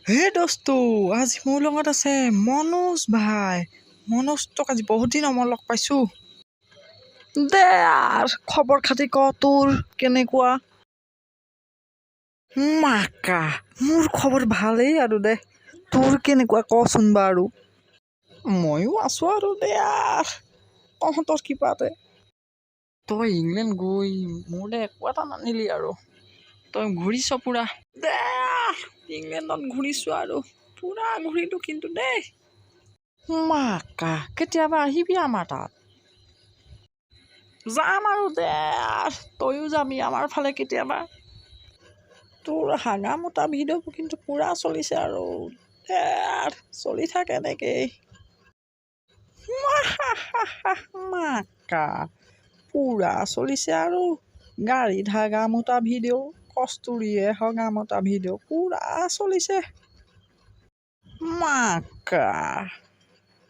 হে দোস্তু, আজি মোৰ লগত আছে মনোজ ভাই। মনোজ তোক আজি বহুত দিন মই লগ পাইছোঁ। দে আৰ খবৰ খাতি ক, তোৰ কেনেকুৱা? মাকা মোৰ খবৰ ভালেই আৰু দে, তোৰ কেনেকুৱা কচোন বাৰু? ময়ো আছোঁ আৰু দে আৰ তহঁতৰ কিবাতে। তই ইংলেণ্ড গৈ মোলৈ একো এটা নানিলি আৰু। তই ঘূৰিছ পুৰা। দে ইংলেণ্ডত ঘূৰিছোঁ আৰু পুৰা ঘূৰিলোঁ কিন্তু দেই। মাকা কেতিয়াবা আহিবি আমাৰ তাত। যাম আৰু দে, তয়ো যাবি আমাৰ ফালে কেতিয়াবা। তোৰ হাগা মোটা ভিডিঅ'বোৰ কিন্তু পুৰা চলিছে আৰু দে চলি থাক এনেকেই। মাকা পুৰা চলিছে আৰু গাড়ীত হাগা মোটা ভিডিঅ', কস্তুৰীয়ে হগা মোটা ভিডিঅ' পুৰা চলিছে। মাকা